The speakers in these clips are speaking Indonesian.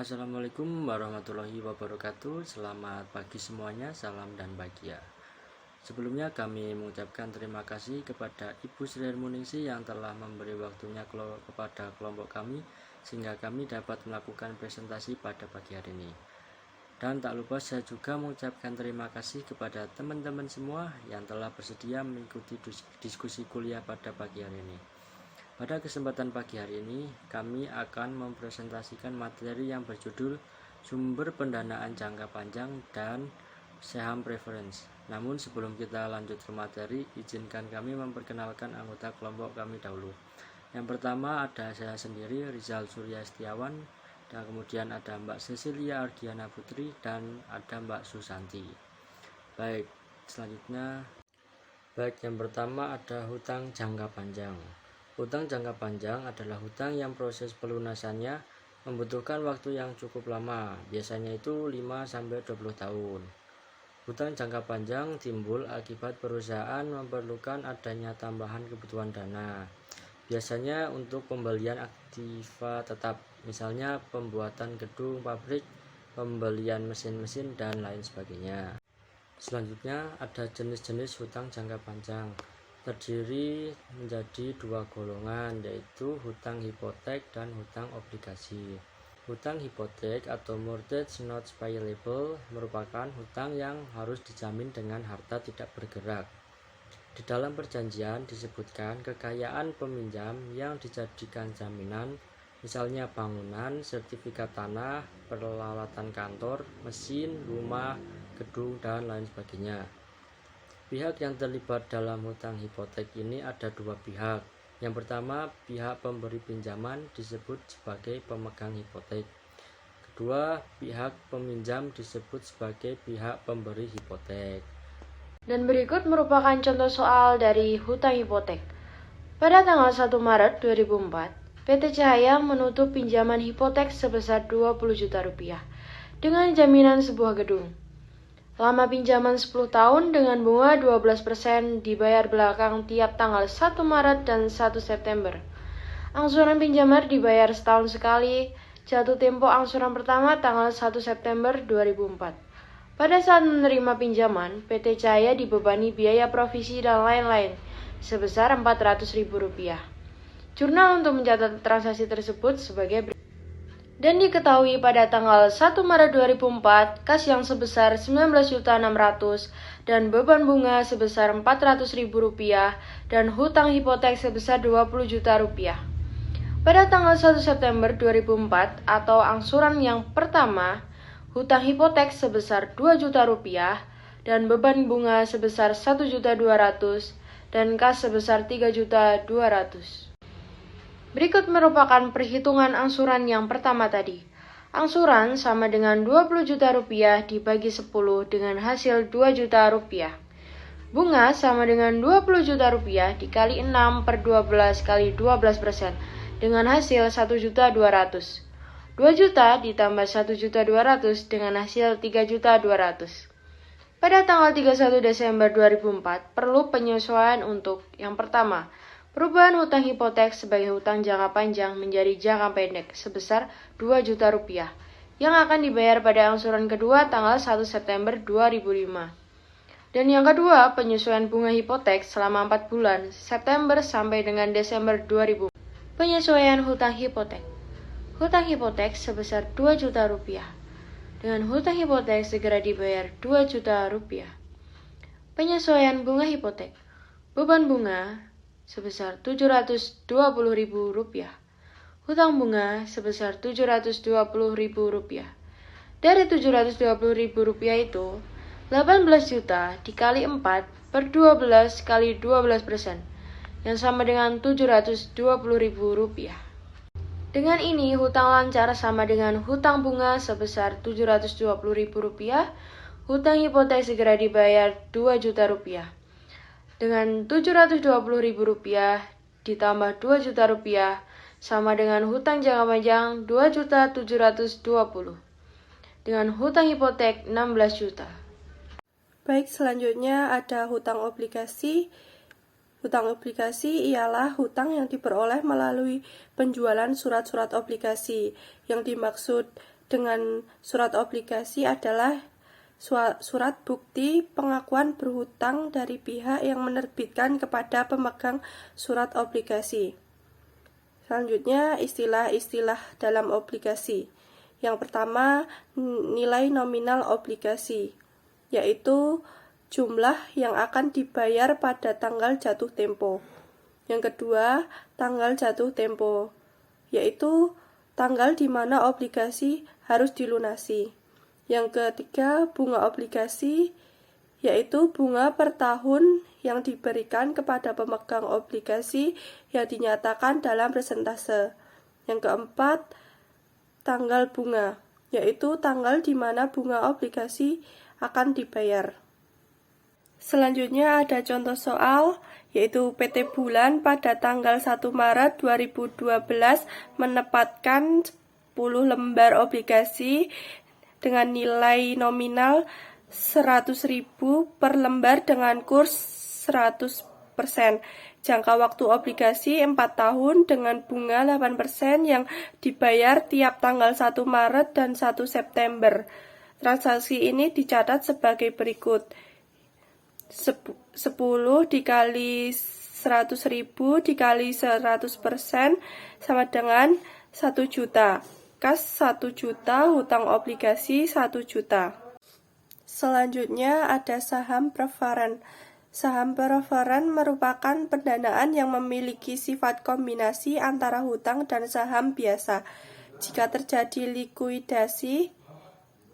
Assalamualaikum warahmatullahi wabarakatuh. Selamat pagi semuanya, salam dan bahagia. Sebelumnya kami mengucapkan terima kasih kepada Ibu Sri Harmoningsi yang telah memberi waktunya kepada kelompok kami sehingga kami dapat melakukan presentasi pada pagi hari ini. Dan tak lupa saya juga mengucapkan terima kasih kepada teman-teman semua yang telah bersedia mengikuti diskusi kuliah pada pagi hari ini. Pada kesempatan pagi hari ini, kami akan mempresentasikan materi yang berjudul Sumber Pendanaan Jangka Panjang dan Saham Preference. Namun sebelum kita lanjut ke materi, izinkan kami memperkenalkan anggota kelompok kami dahulu. Yang pertama ada saya sendiri, Rizal Surya Setiawan, dan kemudian ada Mbak Cecilia Argiana Putri, dan ada Mbak Susanti. Baik, selanjutnya, yang pertama ada hutang jangka panjang. Hutang jangka panjang adalah hutang yang proses pelunasannya membutuhkan waktu yang cukup lama, biasanya itu 5-20 tahun. Hutang jangka panjang timbul akibat perusahaan memerlukan adanya tambahan kebutuhan dana, biasanya untuk pembelian aktiva tetap, misalnya pembuatan gedung, pabrik, pembelian mesin-mesin, dan lain sebagainya. Selanjutnya ada jenis-jenis hutang jangka panjang, terdiri menjadi dua golongan, yaitu hutang hipotek dan hutang obligasi. Hutang hipotek atau mortgage notes payable merupakan hutang yang harus dijamin dengan harta tidak bergerak. Di dalam perjanjian disebutkan kekayaan peminjam yang dijadikan jaminan, misalnya bangunan, sertifikat tanah, peralatan kantor, mesin, rumah, gedung, dan lain sebagainya. Pihak yang terlibat dalam hutang hipotek ini ada dua pihak. Yang pertama, pihak pemberi pinjaman disebut sebagai pemegang hipotek. Kedua, pihak peminjam disebut sebagai pihak pemberi hipotek. Dan berikut merupakan contoh soal dari hutang hipotek. Pada tanggal 1 Maret 2004, PT Cahaya menutup pinjaman hipotek sebesar 20 juta rupiah dengan jaminan sebuah gedung. Lama pinjaman 10 tahun dengan bunga 12% dibayar belakang tiap tanggal 1 Maret dan 1 September. Angsuran pinjaman dibayar setahun sekali, jatuh tempo angsuran pertama tanggal 1 September 2004. Pada saat menerima pinjaman, PT Cahaya dibebani biaya provisi dan lain-lain sebesar Rp400.000. Jurnal untuk mencatat transaksi tersebut sebagai berikut. Dan diketahui pada tanggal 1 Maret 2004, kas yang sebesar 19.600.000 dan beban bunga sebesar Rp400.000 dan hutang hipotek sebesar Rp20 juta. Pada tanggal 1 September 2004 atau angsuran yang pertama, hutang hipotek sebesar Rp2 juta dan beban bunga sebesar Rp1.200.000 dan kas sebesar Rp3.200.000. Berikut merupakan perhitungan angsuran yang pertama tadi. Angsuran sama dengan Rp20 juta dibagi 10 dengan hasil Rp2 juta. Bunga sama dengan Rp20 juta dikali 6 per 12 kali 12% dengan hasil Rp1.200.000. 2 juta ditambah Rp1.200.000 dengan hasil Rp3.200.000. Pada tanggal 31 Desember 2004 perlu penyesuaian untuk yang pertama, perubahan hutang hipotek sebagai hutang jangka panjang menjadi jangka pendek sebesar Rp2 juta yang akan dibayar pada angsuran kedua tanggal 1 September 2005. Dan yang kedua, penyesuaian bunga hipotek selama 4 bulan, September sampai dengan Desember 2000. Penyesuaian hutang hipotek. Hutang hipotek sebesar Rp2 juta. Dengan hutang hipotek segera dibayar Rp2 juta. Penyesuaian bunga hipotek. Beban bunga sebesar Rp720.000. Hutang bunga sebesar Rp720.000. Dari Rp720.000 itu, 18 juta dikali 4 per 12 kali 12% yang sama dengan Rp720.000. Dengan ini, hutang lancar sama dengan hutang bunga sebesar Rp720.000. Hutang hipotek segera dibayar Rp2 juta. Dengan Rp720.000 ditambah Rp2 juta sama dengan hutang jangka panjang Rp2.720.000 dengan hutang hipotek Rp16 juta. Baik, selanjutnya ada hutang obligasi. Hutang obligasi ialah hutang yang diperoleh melalui penjualan surat-surat obligasi. Yang dimaksud dengan surat obligasi adalah surat bukti pengakuan berhutang dari pihak yang menerbitkan kepada pemegang surat obligasi. Selanjutnya, istilah-istilah dalam obligasi. Yang pertama, nilai nominal obligasi, yaitu jumlah yang akan dibayar pada tanggal jatuh tempo. Yang kedua, tanggal jatuh tempo, yaitu tanggal di mana obligasi harus dilunasi. Yang ketiga, bunga obligasi, yaitu bunga per tahun yang diberikan kepada pemegang obligasi yang dinyatakan dalam persentase. Yang keempat, tanggal bunga, yaitu tanggal di mana bunga obligasi akan dibayar. Selanjutnya ada contoh soal, yaitu PT Bulan pada tanggal 1 Maret 2012 menempatkan 10 lembar obligasi dengan nilai nominal 100.000 per lembar dengan kurs 100%. Jangka waktu obligasi 4 tahun dengan bunga 8% yang dibayar tiap tanggal 1 Maret dan 1 September. Transaksi ini dicatat sebagai berikut. 10 dikali 100.000 dikali 100% sama dengan 1 juta. Kas 1 juta, hutang obligasi 1 juta. Selanjutnya ada saham preferen. Saham preferen merupakan pendanaan yang memiliki sifat kombinasi antara hutang dan saham biasa. Jika terjadi likuidasi,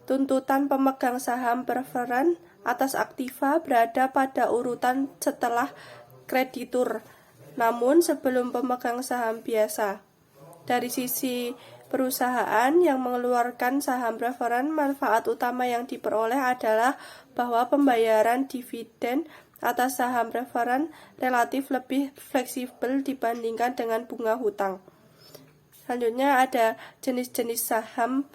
tuntutan pemegang saham preferen atas aktiva berada pada urutan setelah kreditur, namun sebelum pemegang saham biasa. Dari sisi perusahaan yang mengeluarkan saham preferen, manfaat utama yang diperoleh adalah bahwa pembayaran dividen atas saham preferen relatif lebih fleksibel dibandingkan dengan bunga hutang. Selanjutnya ada jenis-jenis saham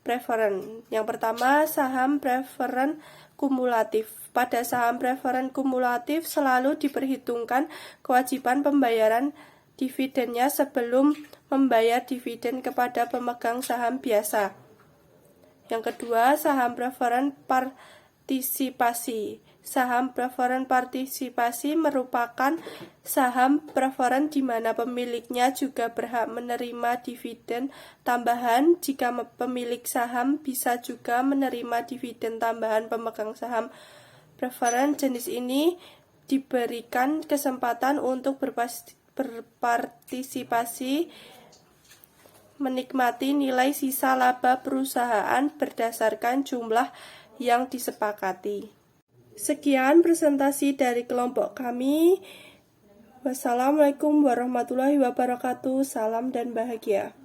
preferen. Yang pertama, saham preferen kumulatif. Pada saham preferen kumulatif selalu diperhitungkan kewajiban pembayaran dividennya sebelum membayar dividen kepada pemegang saham biasa. Yang kedua, saham preferen partisipasi. Saham preferen partisipasi merupakan saham preferen di mana pemiliknya juga berhak menerima dividen tambahan jika pemilik saham bisa juga menerima dividen tambahan pemegang saham preferen. Jenis ini diberikan kesempatan untuk berpartisipasi menikmati nilai sisa laba perusahaan berdasarkan jumlah yang disepakati. Sekian presentasi dari kelompok kami. Wassalamualaikum warahmatullahi wabarakatuh. Salam dan bahagia.